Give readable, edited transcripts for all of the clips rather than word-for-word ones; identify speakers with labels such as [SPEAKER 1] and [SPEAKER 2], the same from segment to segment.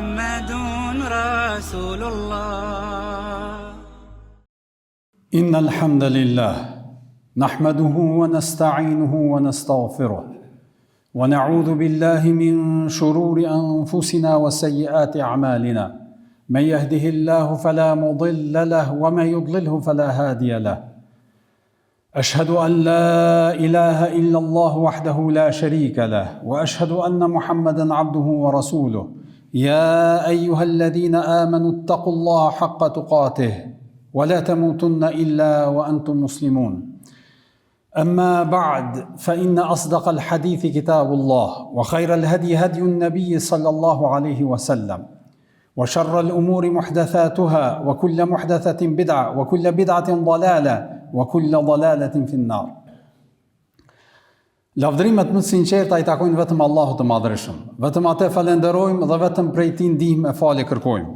[SPEAKER 1] محمد رسول الله.
[SPEAKER 2] إن الحمد لله نحمده ونستعينه ونستغفره ونعوذ بالله من شرور أنفسنا وسيئات أعمالنا من يهده الله فلا مضل له ومن يضلله فلا هادي له أشهد أن لا إله إلا الله وحده لا شريك له وأشهد أن محمدًا عبده ورسوله يا أيها الذين آمنوا اتقوا الله حق تقاته ولا تموتن إلا وأنتم مسلمون. أما بعد فإن أصدق الحديث كتاب الله وخير الهدي هدي النبي صلى الله عليه وسلم وشر الأمور محدثاتها وكل محدثة بدعة وكل بدعة ضلالة وكل ضلالة في النار. Lavdrimet më të sinqerta I takojnë vetëm Allahut të Madhërisëm. Vetëm atë falenderojmë dhe vetëm prej Tij ndihmë e falje kërkojmë.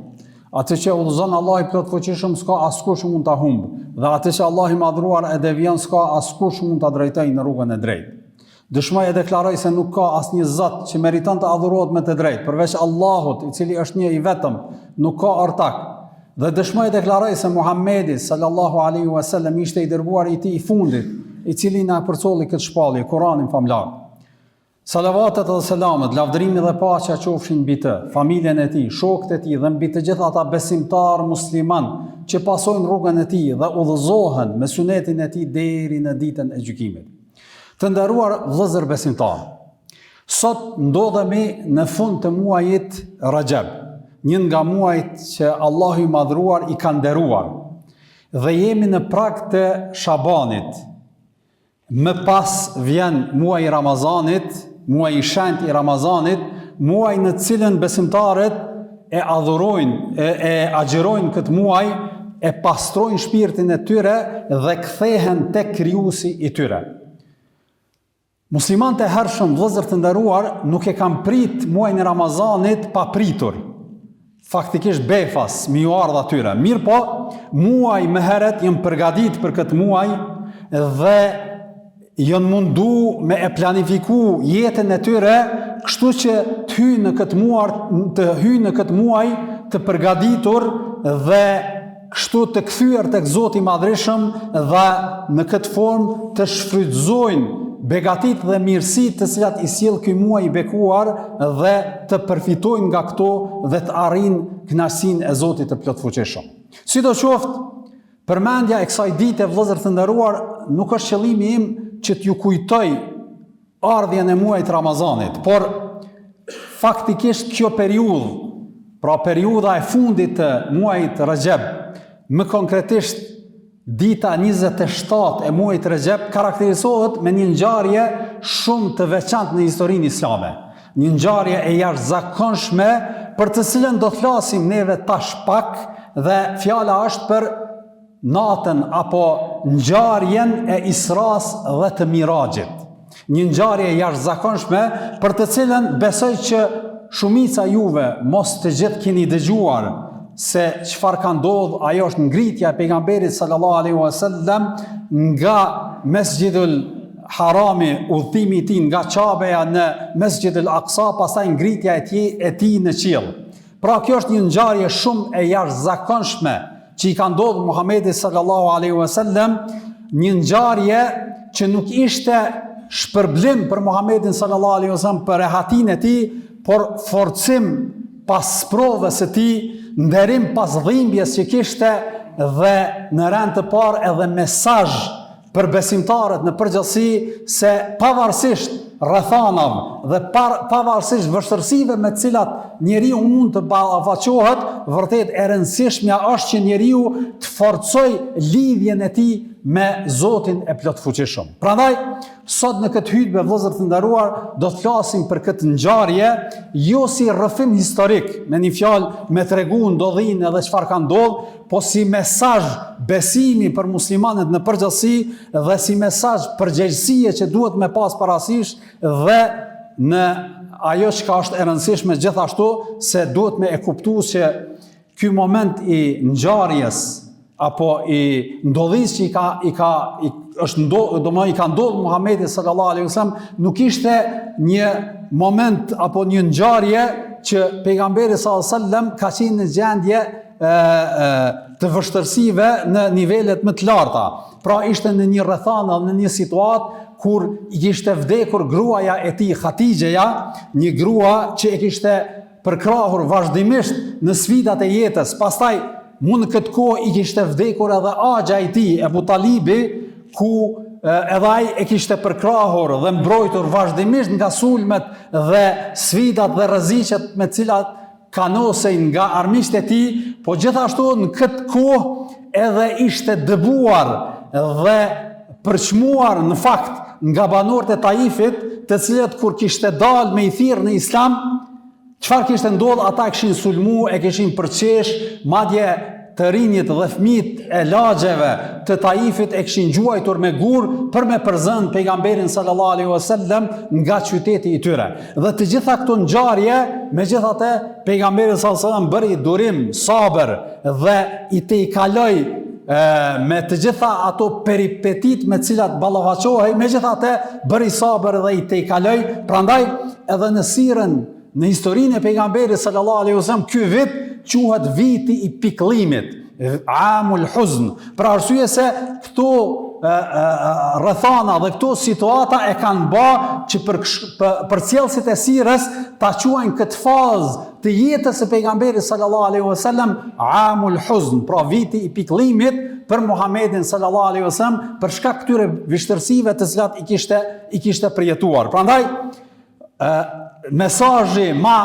[SPEAKER 2] Atë që udhëzon Allah I plot fuqishëm s'ka askush mund ta humbë, dhe atë që Allah I madhruar e devion s'ka askush mund ta drejtojë në rrugën e drejtë. Dëshmoj e deklaroj se nuk ka asnjë Zot që meriton të adhurohet me të drejtë përveç Allahut, I cili është një I vetëm, nuk ka ortak. Dhe dëshmoj e deklaroj se Muhamedi sallallahu alaihi wasallam ishte I dërguar I Tij I fundit, I cili na përcolli këtë shpallje, Kur'anin famlar. Salavatet dhe selamet, lavdërimi dhe paqja qofshin mbi të, familjen e tij, shokët e tij dhe mbi të gjithë ata besimtar musliman që pasojnë rrugën e tij dhe udhëzohen me sunetin e tij deri në ditën e gjykimit. Të nderuar vëllezër besimtar, sot ndodhemi në fund të muajit Rajab, një nga muajt që Allahu I madhruar I ka nderuar, dhe jemi në prag të Shabanit. Më pas vjen muaji I Ramazanit, muaji I shenjtë I Ramazanit, muaji në cilën besimtarët e adhurojnë, e agjërojnë këtë muaj, e pastrojnë shpirtin e tyre dhe kthehen tek Krijuesi I tyre. Muslimanët e hershëm, vëllezër të nderuar, nuk e kanë prit muajin e Ramazanit pa pritur. Faktikisht befas, mi u ardh atyre. Mirë po, muaj më herët janë përgatit për këtë muaj dhe janë mundu me e planifiku jetën e tyre, kështu që të hyjnë në këtë muaj të përgatitur dhe kështu të kthyer tek Zoti I Madhreshëm dhe në këtë formë të shfrytëzojnë begatit dhe mirësitë të cilat I sjell ky muaj I bekuar dhe të përfitojnë nga këto dhe të arrijnë kënaqësinë e Zotit të plotfuqishëm. Sidoqoftë, përmendja e kësaj dite, vëllezër të nderuar, nuk është qëllimi im që t'ju kujtoj ardhjen e muajit Ramazanit, por faktikisht kjo periudhë, pra periudha e fundit të muajit Rajab, më konkretisht dita 27 e muajit Rajab, karakterizohet me një ngjarje shumë të veçantë në historinë islame. Një ngjarje e jashtëzakonshme për të cilën do të flasim neve tash pak, dhe fjala është për natën apo ngjarjen e Isras dhe të Mirajit. Një ngjarje e jashtëzakonshme për të cilën besoj që shumica juve mos të gjithë keni dëgjuar se çfarë ka ndodhur. Ajo është ngritja e pejgamberit sallallahu alaihi wasallam nga Mesjidul Harami, udhëtimi I tij nga Qabeja në Mesjidul Aqsa, pastaj ngritja e tij në qiell. Pra kjo është një ngjarje shumë e jashtëzakonshme që I ka ndodhur Muhamedit sallallahu alaihi wasallam, një ngjarje që nuk ishte shpërblim për Muhamedit sallallahu alaihi wasallam për rehatin e tij, por forcim pas provës së tij, nderim pas dhimbjes që kishte, dhe në rend të parë edhe mesazh për besimtarët në përgjithësi se pavarësisht rrethanave dhe pavarësisht vështirësive me të cilat njeriu mund të ballafaqohet, vërtet e rëndësishmja është që njeriu të forcojë lidhjen e tij me Zotin e plotfuqishëm. Prandaj, sot në këtë hutbë, vëllezër të nderuar, do të flasim për këtë ngjarje, jo si rrëfim historik, me një fjalë me tregu ndodhinë edhe çfarë ka ndodhur, po si mesazh besimi për muslimanët në përgjithësi dhe si mesazh përgjegjësie që duhet me pas parasysh, dhe në ajo që është e rëndësishme gjithashtu se duhet me e kuptuar që ky moment I ngjarjes apo I ndodhisë që I ka ndodhur Muhamedit sallallahu alaihi wasallam nuk ishte një moment apo një ngjarje që pejgamberi sallallahu alaihi wasallam ka qenë në gjendje të vështërsive në nivelet më të larta. Pra ishte në një rrethana, në një situatë kur ishte vdekur gruaja e tij Hatixheja, një grua që e kishte përkrahur vazhdimisht në sfidat e jetës. Pastaj mund në këtë kohë i kishte vdekur edhe axha i tij, Ebu Talibi, ku edhe ai e kishte përkrahur dhe mbrojtur vazhdimisht nga sulmet dhe sfidat dhe rreziqet me cilat kanosej nga armiqtë e tij, po gjithashtu në këtë kohë edhe ishte dëbuar dhe përçmuar në fakt nga banorët e Taifit, të cilët kur kishte dalë me i thirrë në Islam, çfarë kishte ndodhur, ata kishin sulmu, e kishin përqesh, madje të rinjit dhe fëmijët e lagjeve të Taifit e kishin gjuajtur me gur për me përzënë pejgamberin sallallahu alaihi wasallam nga qyteti i tyre. Dhe të gjitha këto ngjarje, megjithatë pejgamberi sallallahu alaihi wasallam bëri durim, sabër dhe i tejkaloi me të gjitha ato peripetit me cilat ballafaqohej, megjithatë bëri sabër dhe i tejkaloi. Prandaj edhe në sirën, në historinë e pejgamberit sallallahu alaihi wasallam, ky vit quhet viti i pikëllimit, Amul Huzn, për arsye se këto rrethana dhe këto situata e kanë bë që përcjellësit e sirës ta quajnë këtë fazë të jetës së pejgamberit sallallahu alaihi wasallam Amul Huzn, pra viti i pikëllimit për Muhamedit sallallahu alaihi wasallam, për shkak këtyre vështirësive të cilat i kishte përjetuar. Prandaj mesazhi më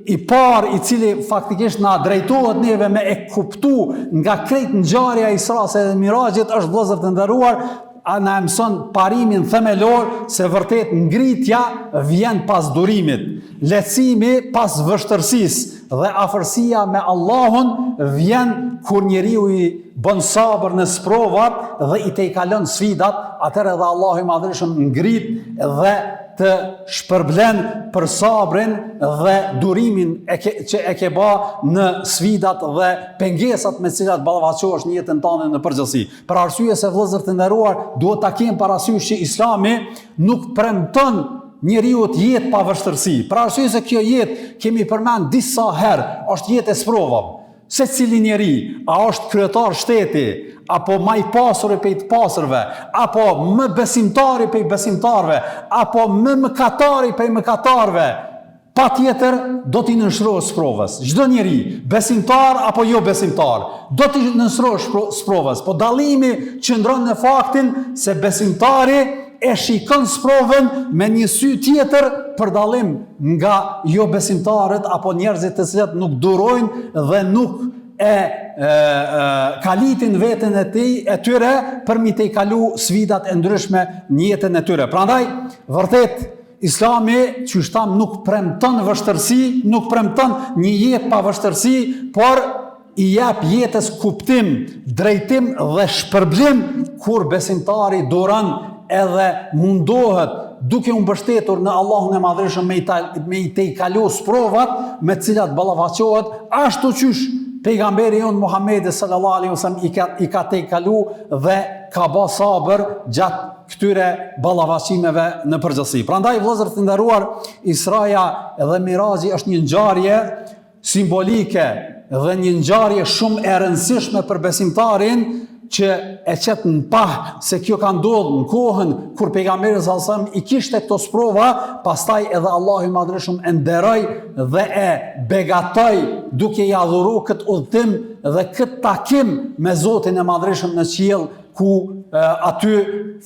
[SPEAKER 2] i parë i cili faktikisht na drejtohet neve me e kuptu nga krejt ngjarja e Isras dhe Mirajit është, vëllezër të nderuar, na mëson parimin themelor se vërtet ngritja vjen pas durimit, lehtësimi pas vështërësisë dhe afërsia me Allahun vjen kur njeriu i bën sabër në sprovat dhe i tejkalon sfidat, atëherë edhe Allahu i Madhërisht ngrit dhe të shpërblen për sabrin dhe durimin që e ke bë në sfidat dhe pengesat me cilat ballafaqohesh në jetën tënde në përgjithësi. Për arsye se, vëllezër të nderuar, duhet ta kemi parasysh që Islami nuk premton njeriu të jetë pa vështirësi. Për arsye se kjo jetë, kemi përmend disa herë, është jetë e sprovave. Secili njeri, a është kryetar shteti, apo më i pasur prej të pasurve, apo më besimtari prej besimtarve, apo më mëkatari prej mëkatarve, patjetër do t'i nënshtrohet sprovës. Çdo njeri, besimtar apo jo besimtar, do t'i nënshtrohet sprovës. Po dallimi qëndron në faktin se besimtari e shikon sprovën me një sy tjetër për dallim nga jo besimtarët apo njerëzit të cilët nuk durojnë dhe nuk kalitin veten e tyre për mi tejkalu sfidat e ndryshme në jetën e tyre. Prandaj, vërtet, Islami, që shtam, nuk premton vështërsi, nuk premton një jetë pa vështërsi, por i jep jetës kuptim, drejtim dhe shpërblim kur besimtari duron edhe mundohet duke u mbështetur në Allahun e Madhërisht me i tejkalu sprovat me cilat ballafaqohet, ashtu qysh pejgamberi jon Muhamedi sallallahu alaihi wasallam i ka tejkalu dhe ka bë sabër gjatë këtyre ballafaqimeve në përgjithësi. Prandaj, vëllezër të nderuar, Israja dhe Miraxhi është një ngjarje simbolike dhe një ngjarje shumë e rëndësishme për besimtarin që e qet në pah se kjo ka ndodhur në kohën kur pejgamberi sallallahu alajhi wasallam i kishte këto sprova, pastaj edhe Allahu i Madhërisht e nderoi dhe e begatoi duke i adhuruar këtë udhtim dhe këtë takim me Zotin e Madhërisht në qiell, ku aty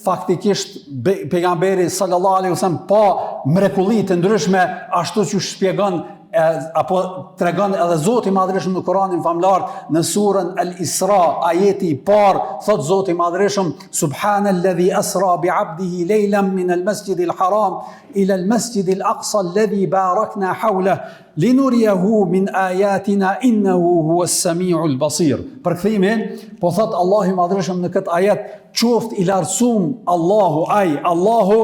[SPEAKER 2] faktikisht pejgamberi sallallahu alajhi wasallam pa mrekulli të ndryshme, ashtu që shpjegon apo tregon edhe Zoti i Madhërisht në Kur'anin famlar në surën Al-Isra, ajeti i parë, thot Zoti i Madhërisht: Subhanalladhi asra bi'abdihi laylan min al-masjidil haram ila al-masjidil aqsa alladhi barakna hawlahu linuriyahu min ayatina innahu huwas samiul basir. Përkthimi, po thot Allahu i Madhërisht në këtë ajet: qoft i lartësuar Allahu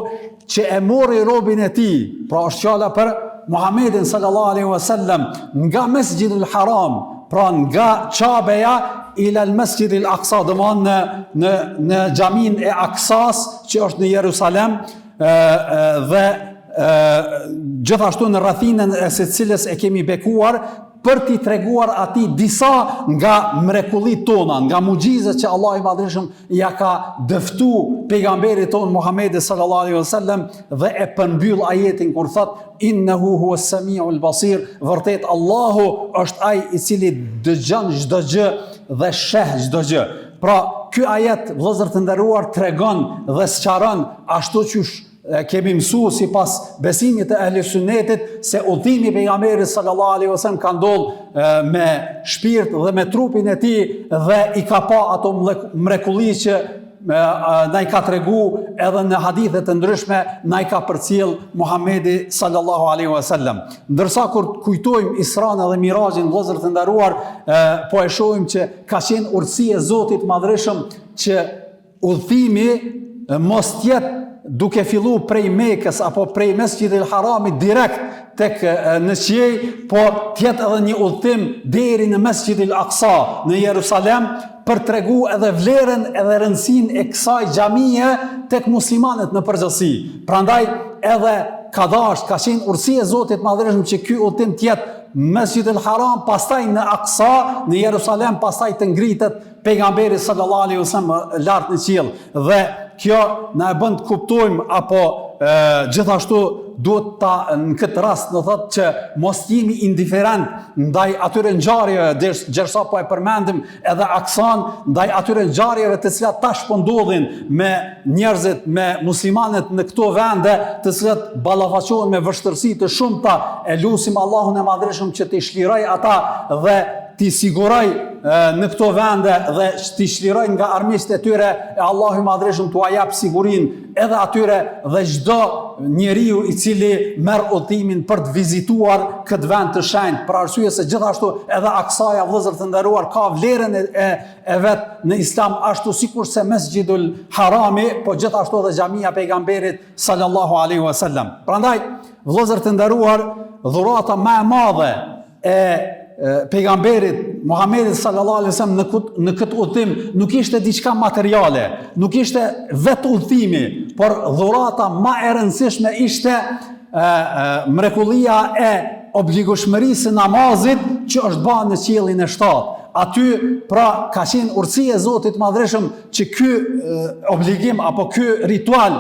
[SPEAKER 2] që e mori robin e tij, pra është fjala për Muhammedin sallallahu alaihi wasallam, nga Mesjidul Haram, pra nga Qabeja ila al-Mesjidil Aqsa, në xhamin e Aksas që është në Jerusalem, dhe gjithashtu në rrethinën e secilës e kemi bekuar për t'i treguar atij disa nga mrekullitë tona, nga mugjizat që Allah i Madhërisht ja ka dëftu pejgamberit ton Muhammedit sallallahu alaihi wasallam dhe e përmbyll ajetin kur thot innehu huwas samiul basir, vërtet Allahu është ai i cili dëgjon çdo gjë dhe sheh çdo gjë. Pra, ky ajet, vëllezër të nderuar, tregon dhe sqaron ashtu qysh kemi mësu si pas besimit të ehli sunnetit se udhimi pejgamberit sallallahu alaihi wasallam ka ndodhur me shpirt dhe me trupin e tij dhe i ka pa ato mrekulli që na i ka tregu edhe në hadithe të ndryshme na i ka përcjell Muhamedi sallallahu alaihi wasallam. Ndërsa kur kujtojmë Isran dhe Mirazhin, vëllezër të nderuar, po e shohim që ka qenë urtësi e Zotit Madhërisht që udhimi mos tjetë duke fillu prej Mekës apo prej Mesjidil Haramit direkt tek në qiej, po tjetë edhe një udhtim deri në Mesjidil Aqsa në Jerusalem për tregu edhe vlerën edhe rëndësinë e kësaj xhamie tek muslimanët në përgjithësi. Prandaj edhe ka qenë urtësi e Zotit Madhërisht që ky udhtim tjetë Mesjidil Haram, pastaj në Aqsa, në Jerusalem, pastaj të ngritet pejgamberi sallallahu alaihi wasallam lart në qiell. Dhe kjo na e bën të kuptojmë apo gjithashtu duhet ta në këtë rast do thotë që mos jemi indiferent ndaj atyre ngjarjeve derisa po e përmendim edhe Aksan, ndaj atyre ngjarjeve të cilat tash po ndodhin me njerëzit, me muslimanët në këto vende, të cilat ballafaqohen me vështirësi të shumta. E lutim Allahun e Madhërisht që t'i shliroj ata dhe t'i siguroj në këto vende dhe t'i shliroj nga armiqtë e tyre, e Allahu i Madhërisht t'u jap sigurinë edhe atyre dhe çdo njeriu i cili merr udhimin për të vizituar këtë vend të shenjtë, për arsye se gjithashtu edhe Aksaja, vëllezër të nderuar, ka vlerën e vet në Islam, ashtu sikur se Mesjidul Harami, po gjithashtu edhe xhamia pejgamberit sallallahu alaihi wasallam. Prandaj, vëllezër të nderuar, dhurata më e madhe e pejgamberit Muhammedit sallallahu alaihi wasallam në këtë udhim nuk ishte diçka materiale, nuk ishte vetë udhimi, por dhurata më e rëndësishme ishte mrekullia e obligueshmërisë së namazit që është bërë në qiellin e 7. Aty pra ka qenë urtësi e Zotit Madhërisht që ky obligim apo ky ritual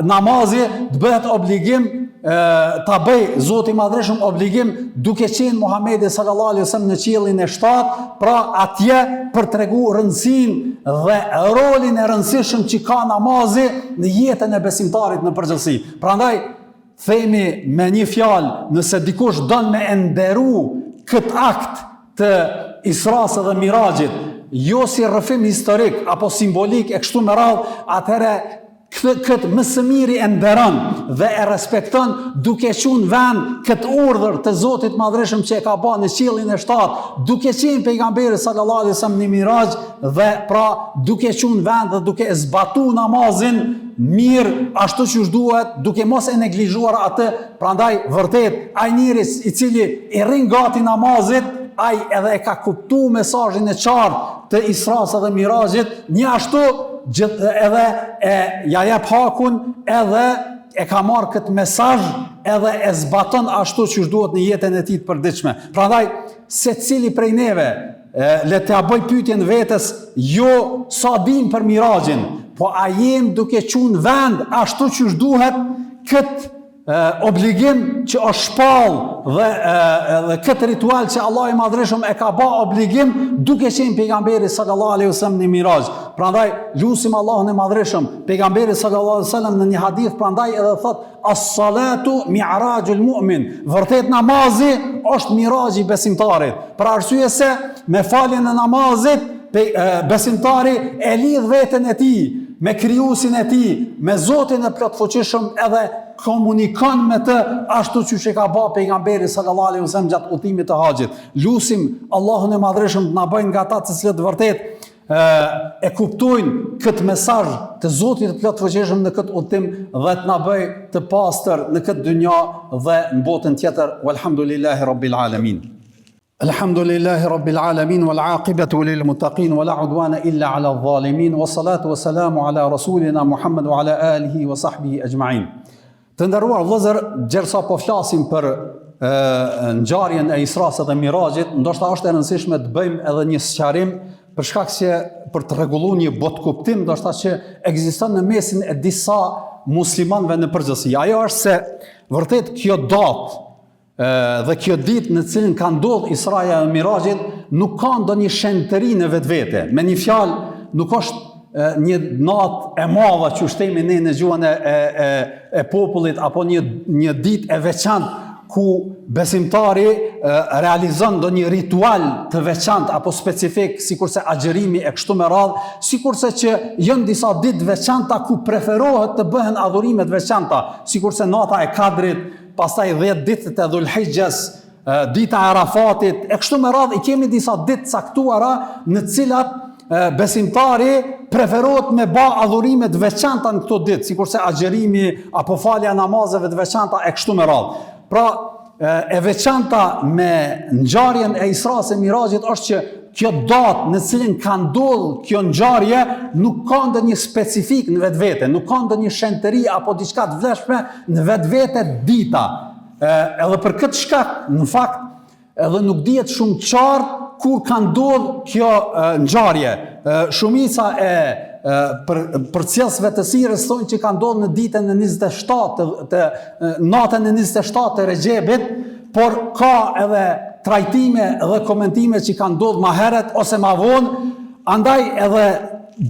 [SPEAKER 2] namazi të bëhet obligim ta bëj Zoti Madhërisht obligim duke qenë Muhamedi sallallahu alaihi wasallam në qiellin e 7, pra atje për tregu rëndësinë dhe rolin e rëndësishëm që ka namazi në jetën e besimtarit në përgjithësi. Prandaj themi me një fjalë, nëse dikush don me nderu këtë akt të Isras dhe Mirazhit, jo si rrëfim historik apo simbolik e kështu me radhë, atëherë këtë më së miri e nderon dhe e respekton duke qenë vend këtë urdhër të Zotit Madhërisht që e ka bërë në qiellin e 7, duke qenë pejgamberi sallallahu alaihi wasallam në Mirazh dhe pra duke qenë vend dhe duke zbatu namazin mirë ashtu siç duhet, duke mos e neglizhuar atë. Prandaj vërtet ai njeri i cili i rrin gati namazit, ai edhe e ka kuptuar mesazhin e qartë të Isras dhe Mirazhit, një ashtu edhe ja jep hakun edhe e ka marrë këtë mesazh edhe e zbaton ashtu siç duhet në jetën e tij të përditshme. Prandaj secili prej neve le të bëj pyetjen vetes, jo sa dim për Mirazhin, po a jem duke qenë vend ashtu siç duhet këtë obligim që është shpall dhe këtë ritual që Allah i Madhërisht e ka bë obligim duke qenë pejgamberi sallallahu alaihi wasallam në Mirazh. Prandaj lutim Allahun e Madhërisht, pejgamberi sallallahu alaihi wasallam në një hadith prandaj edhe thot as-salatu mi'rajul mu'min, vërtet namazi është mirazhi i besimtarit. Për arsye se me faljen e namazit besimtari e lidh veten e tij me krijuesin e tij, me Zotin e plotfuqishëm edhe komunikon me të ashtu siç e ka bërë pejgamberi sallallahu alaihi wasallam gjatë udhimit të haxhit. Lutim Allahun e Madhërisht të na bëjë nga ata të cilët vërtet e kuptojnë këtë mesazh të Zotit të plotfuqishëm në këtë udhim dhe të na bëjë të pastër në këtë dynja dhe në botën tjetër. Walhamdulillahi rabbil alamin. Alhamdulillahi rabbil alamin wal aqibatu lil muttaqin wala udwana illa ala adh-dhalimin wassalatu wassalamu ala rasulina Muhammad wa ala alihi wa sahbihi ajma'in. Të nderuar vëllezër, gjersa po flasim për ngjarjen e Isras dhe Mirajit, ndoshta është e rëndësishme të bëjmë edhe një sqarim për shkak se për të rregulluar një botkuptim ndoshta që ekziston në mesin e disa muslimanëve në përgjithësi. Ajo është se vërtet kjo datë dhe kjo ditë në cilën ka ndodhur Israja dhe Mirajit nuk ka ndonjë shenjtëri në vetvete. Me një fjalë, nuk është një natë e madhe që shtemi ne në gjuhën e popullit apo një ditë e veçantë ku besimtari realizon ndonjë ritual të veçantë apo specifik, sikurse agjërimi e kështu me radhë, sikurse që janë disa ditë veçanta ku preferohet të bëhen adhurime të veçanta, sikurse nata e Kadrit, pastaj 10 ditët e Dhulhijhes, dita e Arafatit, e kështu me radhë i kemi disa ditë caktuara në cilat besimtari preferohet me ba adhurime të veçanta në këto ditë, sikurse agjërimi apo falja namazeve të veçanta e kështu me radhë. Pra, e veçanta me ngjarjen e Isras e Mirajit është që kjo datë në cilën ka ndodhur kjo ngjarje nuk ka ndonjë specifik në vetvete, nuk ka ndonjë shenjtëri apo diçka të vlefshme në vetvete dita. Edhe për këtë shkak, në fakt, edhe nuk dihet shumë qartë kur ka ndodhur kjo ngjarje. Shumica e përcjellësve të sirës thonë që ka ndodhur në ditën e 27 të natën e 27 të Rexhebit, por ka edhe trajtime dhe komentime që ka ndodhur më herët ose më vonë, andaj edhe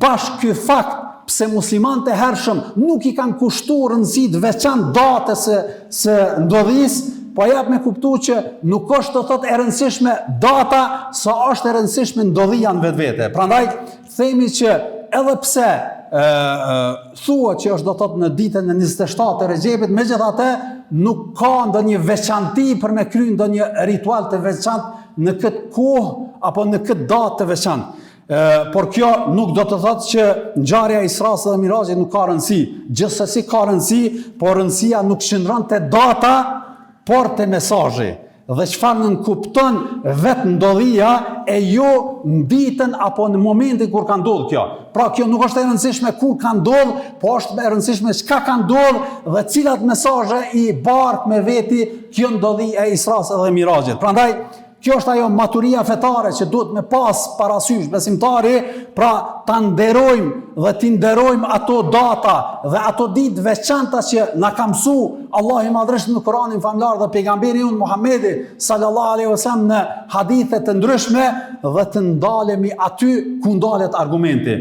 [SPEAKER 2] bashkë ky fakt pse muslimanët e hershëm nuk i kanë kushtuar rëndësi të veçantë datës së ndodhisë, po jap me kuptu që nuk është të thotë e rëndësishme data, sa është e rëndësishme ndodhia në vetvete. Prandaj themi që edhe pse thua që është do të thotë në ditën e 27 të Rexhebit, megjithatë nuk ka ndonjë veçanti për me kryer ndonjë ritual të veçantë në këtë kohë apo në këtë datë të veçantë. Por kjo nuk do të thotë që ngjarja e Isras dhe Mirajit nuk ka rëndësi. Gjithsesi ka rëndësi, por rëndësia nuk qëndron te data, por te mesazhi. Dhe çfarë nënkupton vetë ndodhia e jo në ditën apo në momentin kur ka ndodhur kjo. Pra kjo nuk është e rëndësishme kur ka ndodhur, po është e rëndësishme çka ka ndodhur dhe cilat mesazhe i bartë me veti kjo ndodhi e Isras dhe Mirajit. Prandaj kjo është ajo maturia fetare që duhet me pas parasysh besimtari, pra ta nderojmë dhe t'i nderojmë ato data dhe ato ditë veçanta që na ka mësuar Allahu i Madhërisht në Kur'anin famlar dhe pejgamberi unë Muhamedi sallallahu alaihi wasallam në hadithe të ndryshme dhe të ndalemi aty ku ndalet argumenti.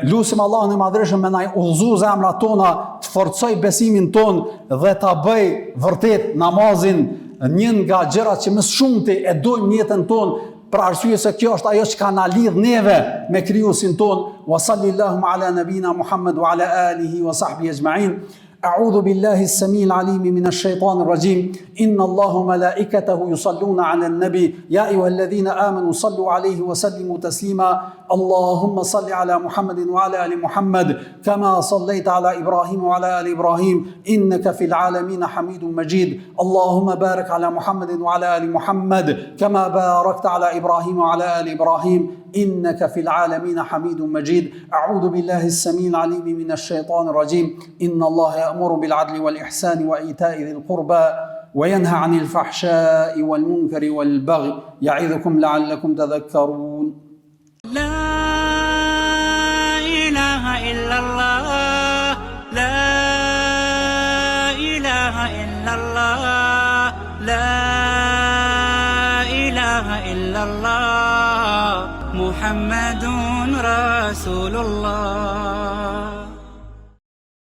[SPEAKER 2] Lusim Allahun e Madhërisht me na udhëzoj zemrat tona, të forcoj besimin ton dhe ta bëj vërtet namazin njën nga gjërat që më shumti e dojmë në jetën tonë, për arsye se kjo është ajo që ka na lidh neve me krijuesin ton. Wa sallallahu ala nabina Muhammad wa ala alihi wa sahbihi ajma'in. أعوذ بالله السميع العليم من الشيطان الرجيم إن الله ملائكته يصلون على النبي يا أيها الذين آمنوا صلوا عليه وسلموا تسليما اللهم صل على محمد وعلى آل محمد كما صليت على إبراهيم وعلى آل إبراهيم إنك في العالمين حميد مجيد اللهم بارك على محمد وعلى آل محمد كما باركت على إبراهيم وعلى آل إبراهيم إنك في العالمين حميد مجيد أعوذ بالله السميع العليم من الشيطان الرجيم إن الله يأمر بالعدل والإحسان وإيتاء ذي القربى وينهى عن الفحشاء والمنكر والبغي يعظكم لعلكم تذكرون
[SPEAKER 1] لا إله إلا الله لا إله إلا الله لا إله إلا الله محمد رسول الله